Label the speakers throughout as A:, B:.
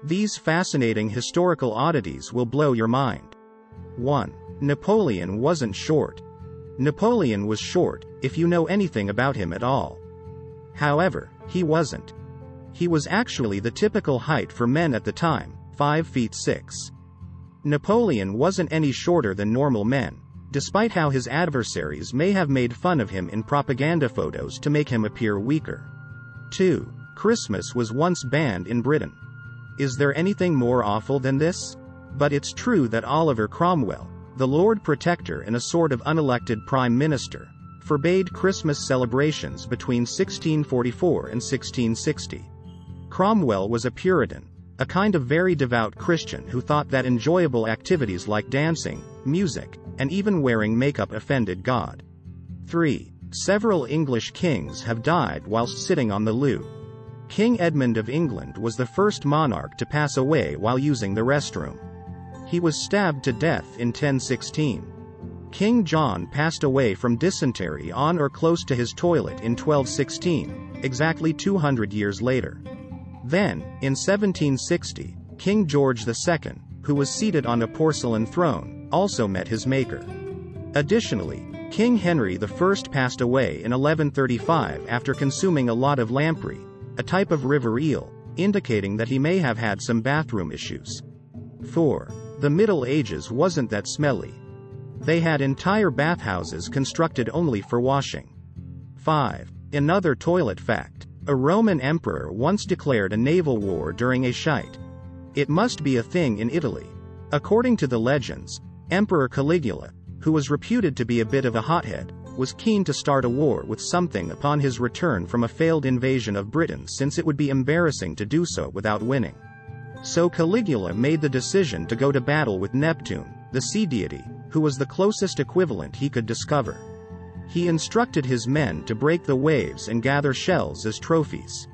A: These fascinating historical oddities will blow your mind. 1. Napoleon wasn't short. Napoleon was short, if you know anything about him at all. However, he wasn't. He was actually the typical height for men at the time, 5 feet 6. Napoleon wasn't any shorter than normal men, despite how his adversaries may have made fun of him in propaganda photos to make him appear weaker. 2. Christmas was once banned in Britain. Is there anything more awful than this? But it's true that Oliver Cromwell, the Lord Protector and a sort of unelected Prime Minister, forbade Christmas celebrations between 1644 and 1660. Cromwell was a Puritan, a kind of very devout Christian who thought that enjoyable activities like dancing, music, and even wearing makeup offended God. 3. Several English kings have died whilst sitting on the loo. King Edmund of England was the first monarch to pass away while using the restroom. He was stabbed to death in 1016. King John passed away from dysentery on or close to his toilet in 1216, exactly 200 years later. Then, in 1760, King George II, who was seated on a porcelain throne, also met his maker. Additionally, King Henry I passed away in 1135 after consuming a lot of lamprey, a type of river eel, indicating that he may have had some bathroom issues. 4. The Middle Ages wasn't that smelly. They had entire bathhouses constructed only for washing. 5. Another toilet fact. A Roman emperor once declared a naval war during a shite. It must be a thing in Italy. According to the legends, Emperor Caligula, who was reputed to be a bit of a hothead, was keen to start a war with something upon his return from a failed invasion of Britain, since it would be embarrassing to do so without winning. So Caligula made the decision to go to battle with Neptune, the sea deity, who was the closest equivalent he could discover. He instructed his men to break the waves and gather shells as trophies.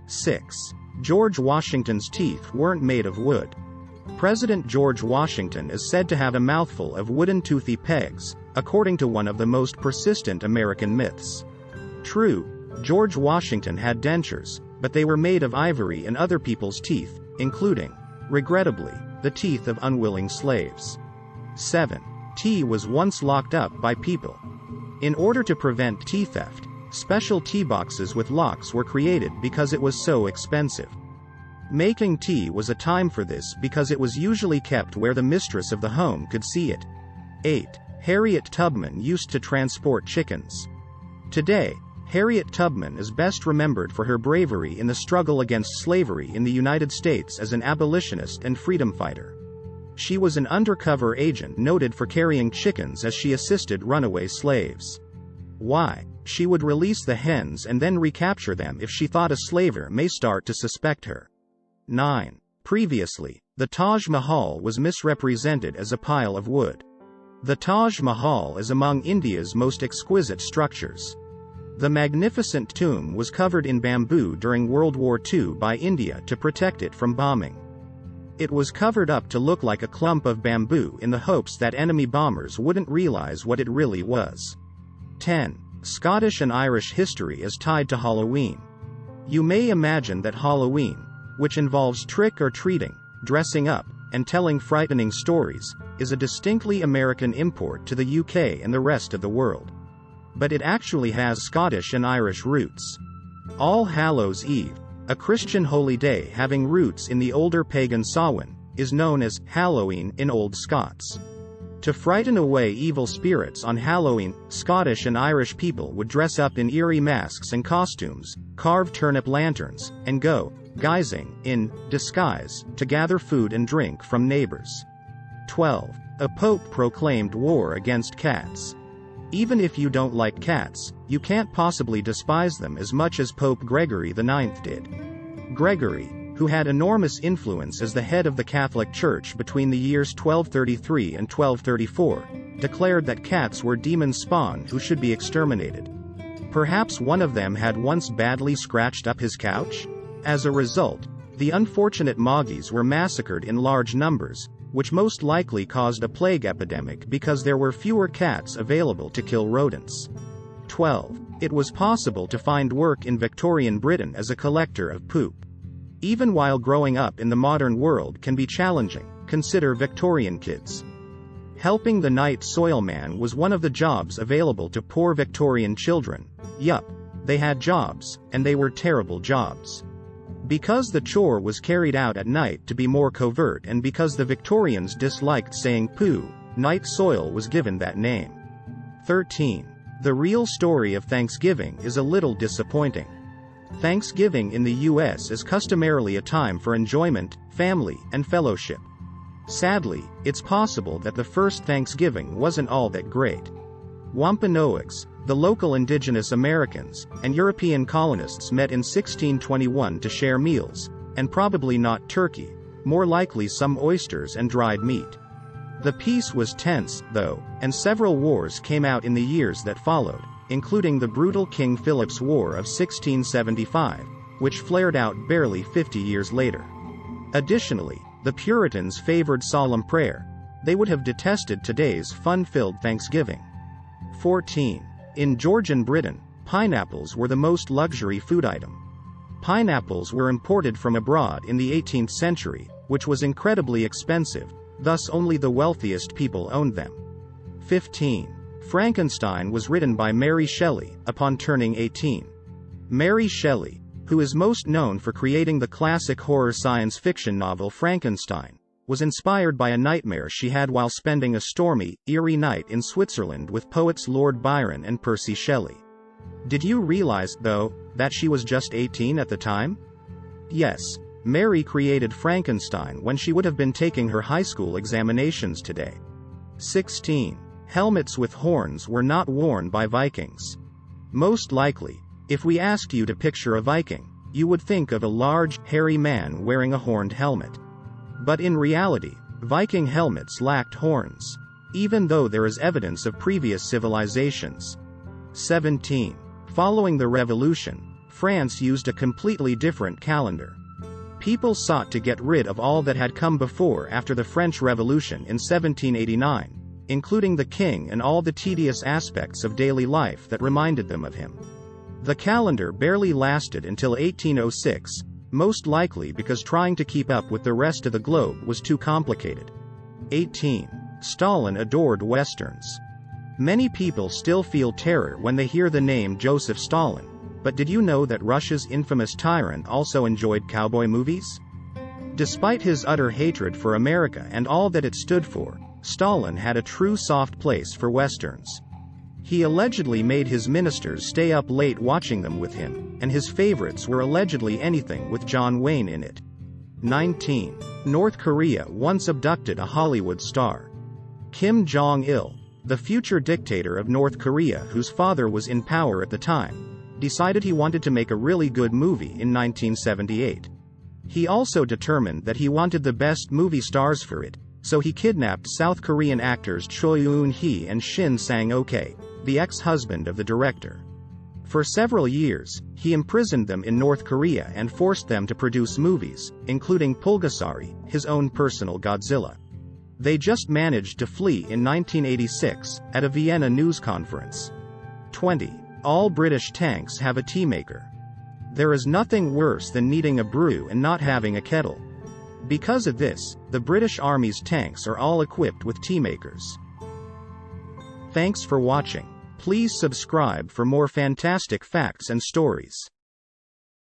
A: 6. George Washington's teeth weren't made of wood. President George Washington is said to have a mouthful of wooden toothy pegs, according to one of the most persistent American myths. True, George Washington had dentures, but they were made of ivory and other people's teeth, including, regrettably, the teeth of unwilling slaves. 7. Tea was once locked up by people. In order to prevent tea theft, special tea boxes with locks were created because it was so expensive. Making tea was a time for this because it was usually kept where the mistress of the home could see it. 8. Harriet Tubman used to transport chickens. Today, Harriet Tubman is best remembered for her bravery in the struggle against slavery in the United States as an abolitionist and freedom fighter. She was an undercover agent noted for carrying chickens as she assisted runaway slaves. Why? She would release the hens and then recapture them if she thought a slaver may start to suspect her. 9. Previously, the Taj Mahal was misrepresented as a pile of wood. The Taj Mahal is among India's most exquisite structures. The magnificent tomb was covered in bamboo during World War II by India to protect it from bombing. It was covered up to look like a clump of bamboo in the hopes that enemy bombers wouldn't realize what it really was. 10. Scottish and Irish history is tied to Halloween. You may imagine that Halloween, which involves trick-or-treating, dressing up, and telling frightening stories, is a distinctly American import to the UK and the rest of the world. But it actually has Scottish and Irish roots. All Hallows Eve, a Christian holy day having roots in the older pagan Samhain, is known as Halloween in Old Scots. To frighten away evil spirits on Halloween, Scottish and Irish people would dress up in eerie masks and costumes, carve turnip lanterns, and go guising in disguise to gather food and drink from neighbors. 12. A pope proclaimed war against cats. Even if you don't like cats, you can't possibly despise them as much as Pope Gregory IX did. Gregory, who had enormous influence as the head of the Catholic Church between the years 1233 and 1234, declared that cats were demon spawn who should be exterminated. Perhaps one of them had once badly scratched up his couch? As a result, the unfortunate Moggies were massacred in large numbers, which most likely caused a plague epidemic because there were fewer cats available to kill rodents. 12. It was possible to find work in Victorian Britain as a collector of poop. Even while growing up in the modern world can be challenging, consider Victorian kids. Helping the night soil man was one of the jobs available to poor Victorian children. Yup, they had jobs, and they were terrible jobs. Because the chore was carried out at night to be more covert and because the Victorians disliked saying poo, night soil was given that name. 13. The real story of Thanksgiving is a little disappointing. Thanksgiving in the US is customarily a time for enjoyment, family, and fellowship. Sadly, it's possible that the first Thanksgiving wasn't all that great. Wampanoags, the local indigenous Americans, and European colonists met in 1621 to share meals, and probably not turkey, more likely some oysters and dried meat. The peace was tense, though, and several wars came out in the years that followed, including the brutal King Philip's War of 1675, which flared out barely 50 years later. Additionally, the Puritans favored solemn prayer. They would have detested today's fun-filled Thanksgiving. 14. In Georgian Britain, pineapples were the most luxury food item. Pineapples were imported from abroad in the 18th century, which was incredibly expensive, thus only the wealthiest people owned them. 15. Frankenstein was written by Mary Shelley, upon turning 18. Mary Shelley, who is most known for creating the classic horror science fiction novel Frankenstein, was inspired by a nightmare she had while spending a stormy, eerie night in Switzerland with poets Lord Byron and Percy Shelley. Did you realize, though, that she was just 18 at the time? Yes, Mary created Frankenstein when she would have been taking her high school examinations today. 16. Helmets with horns were not worn by Vikings. Most likely, if we asked you to picture a Viking, you would think of a large, hairy man wearing a horned helmet. But in reality, Viking helmets lacked horns, even though there is evidence of previous civilizations. 17. Following the Revolution, France used a completely different calendar. People sought to get rid of all that had come before after the French Revolution in 1789, including the king and all the tedious aspects of daily life that reminded them of him. The calendar barely lasted until 1806, most likely because trying to keep up with the rest of the globe was too complicated. 18. Stalin adored Westerns. Many people still feel terror when they hear the name Joseph Stalin, but did you know that Russia's infamous tyrant also enjoyed cowboy movies? Despite his utter hatred for America and all that it stood for, Stalin had a true soft place for Westerns. He allegedly made his ministers stay up late watching them with him, and his favorites were allegedly anything with John Wayne in it. 19. North Korea once abducted a Hollywood star. Kim Jong-il, the future dictator of North Korea whose father was in power at the time, decided he wanted to make a really good movie in 1978. He also determined that he wanted the best movie stars for it, so he kidnapped South Korean actors Choi Eun-hee and Shin Sang-ok, the ex-husband of the director. For several years, he imprisoned them in North Korea and forced them to produce movies, including Pulgasari, his own personal Godzilla. They just managed to flee in 1986, at a Vienna news conference. 20. All British tanks have a tea maker. There is nothing worse than needing a brew and not having a kettle. Because of this, the British Army's tanks are all equipped with tea makers. Thanks for watching. Please subscribe for more fantastic facts and stories.